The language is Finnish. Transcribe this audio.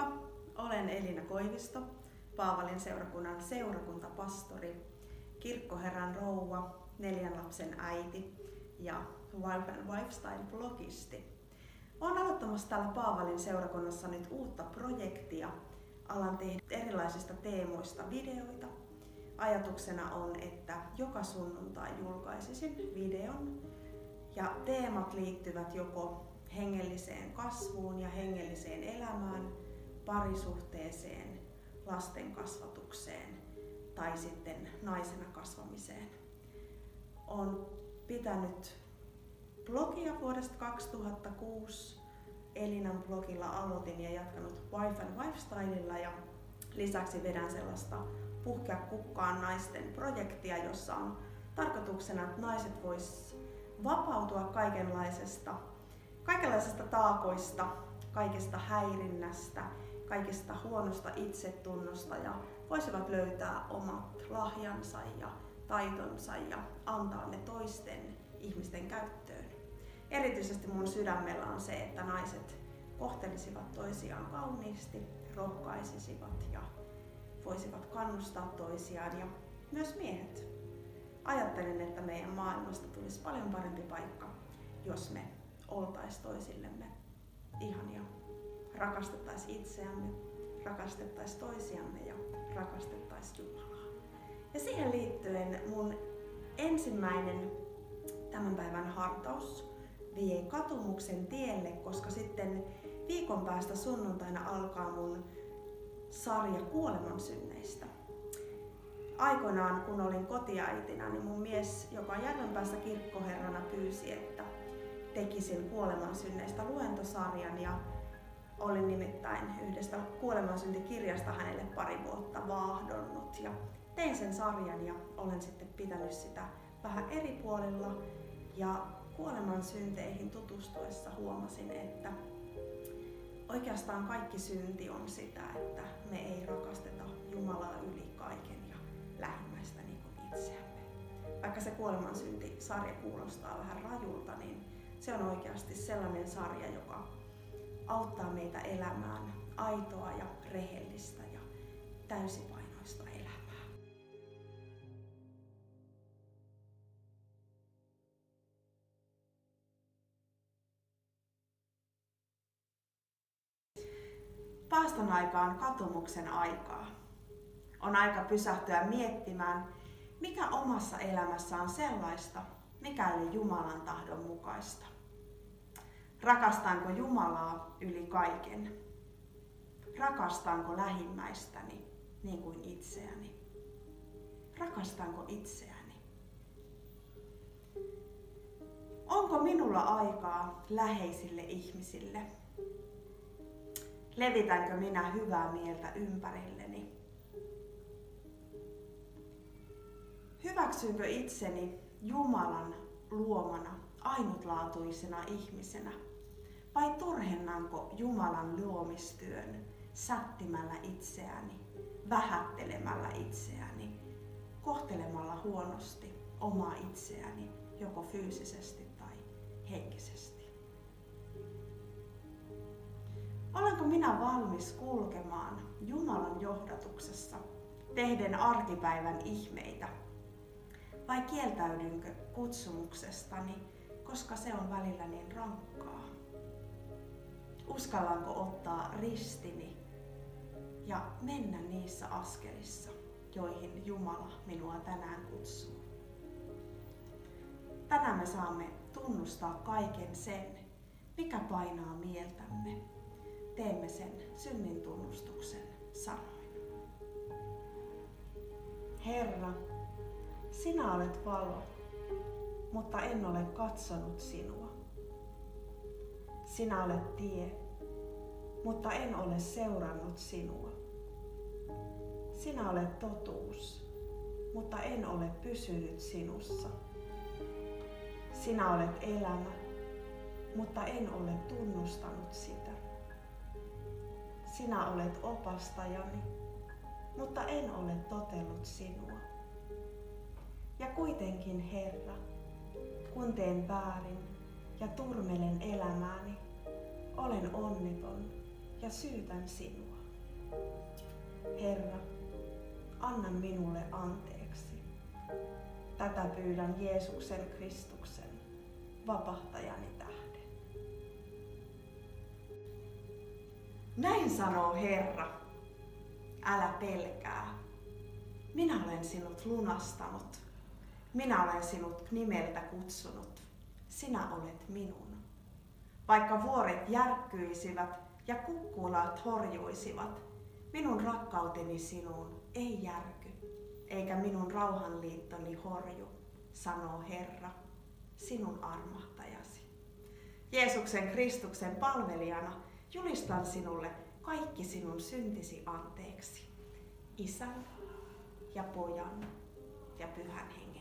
Moikka! Olen Elina Koivisto, Paavalin seurakunnan seurakuntapastori, kirkkoherran rouva, 4 lapsen äiti ja Wife and Lifestyle-blogisti. Olen aloittamassa täällä Paavalin seurakunnassa nyt uutta projektia. Alan tehdä erilaisista teemoista videoita. Ajatuksena on, että joka sunnuntai julkaisisin videon ja teemat liittyvät joko hengelliseen kasvuun ja hengelliseen elämään, parisuhteeseen, lasten kasvatukseen tai sitten naisena kasvamiseen. Olen pitänyt blogia vuodesta 2006. Elinan blogilla aloitin ja jatkanut Wife and Lifestylella ja lisäksi vedän sellaista Puhkea kukkaan naisten projektia, jossa on tarkoituksena, että naiset vois vapautua kaikenlaisesta taakoista, kaikesta häirinnästä, kaikesta huonosta itsetunnosta ja voisivat löytää omat lahjansa ja taitonsa ja antaa ne toisten ihmisten käyttöön. Erityisesti mun sydämellä on se, että naiset kohtelisivat toisiaan kauniisti, rohkaisisivat ja voisivat kannustaa toisiaan ja myös miehet. Ajattelen, että meidän maailmasta tulisi paljon parempi paikka, jos me oltaisiin toisillemme ihania. Rakastettaisiin itseämme, rakastettaisiin toisiamme ja rakastettaisiin Jumalaa. Ja siihen liittyen mun ensimmäinen tämän päivän hartaus vie katumuksen tielle, koska sitten viikon päästä sunnuntaina alkaa mun sarja kuolemansynneistä. Aikoinaan, kun olin kotiäitinä, niin mun mies, joka on Järvenpäässä kirkkoherrana, pyysi, että tekisin kuolemansynneistä luentosarjan ja olin nimittäin yhdestä kuolemansyntikirjasta hänelle pari vuotta vaahdonnut ja tein sen sarjan ja olen sitten pitänyt sitä vähän eri puolilla ja kuolemansynteihin tutustuessa huomasin, että oikeastaan kaikki synti on sitä, että me ei rakasteta Jumalaa yli kaiken ja lähimmäistä niin kuin itseämme. Vaikka se kuolemansynti-sarja kuulostaa vähän rajulta, niin se on oikeasti sellainen sarja, joka auttaa meitä elämään aitoa ja rehellistä ja täysipainoista elämää. Paaston aika on katumuksen aikaa. On aika pysähtyä miettimään, mikä omassa elämässä on sellaista, mikä ei ole Jumalan tahdon mukaista. Rakastanko Jumalaa yli kaiken? Rakastanko lähimmäistäni niin kuin itseäni? Rakastanko itseäni? Onko minulla aikaa läheisille ihmisille? Levitänkö minä hyvää mieltä ympärilleni? Hyväksynkö itseni Jumalan luomana ainutlaatuisena ihmisenä? Vai turhennanko Jumalan luomistyön sättimällä itseäni, vähättelemällä itseäni, kohtelemalla huonosti omaa itseäni joko fyysisesti tai henkisesti? Olenko minä valmis kulkemaan Jumalan johdatuksessa, tehden arkipäivän ihmeitä? Vai kieltäydynkö kutsumuksestani, koska se on välillä niin rankkaa? Uskallanko ottaa ristini ja mennä niissä askelissa, joihin Jumala minua tänään kutsuu? Tänään me saamme tunnustaa kaiken sen, mikä painaa mieltämme. Teemme sen synnin tunnustuksen sanoin. Herra, sinä olet valo, mutta en ole katsonut sinua. Sinä olet tie, mutta en ole seurannut sinua. Sinä olet totuus, mutta en ole pysynyt sinussa. Sinä olet elämä, mutta en ole tunnustanut sitä. Sinä olet opastajani, mutta en ole totellut sinua. Ja kuitenkin, Herra, kun teen väärin ja turmelen elämääni, olen onneton, ja syytän sinua. Herra, anna minulle anteeksi. Tätä pyydän Jeesuksen Kristuksen, vapahtajani tähden. Näin sanoo Herra, älä pelkää. Minä olen sinut lunastanut. Minä olen sinut nimeltä kutsunut. Sinä olet minun. Vaikka vuoret järkkyisivät ja kukkulat horjuisivat, minun rakkauteni sinuun ei järky, eikä minun rauhanliittoni horju, sanoo Herra, sinun armahtajasi. Jeesuksen Kristuksen palvelijana julistan sinulle kaikki sinun syntisi anteeksi. Isän ja Pojan ja Pyhän Hengen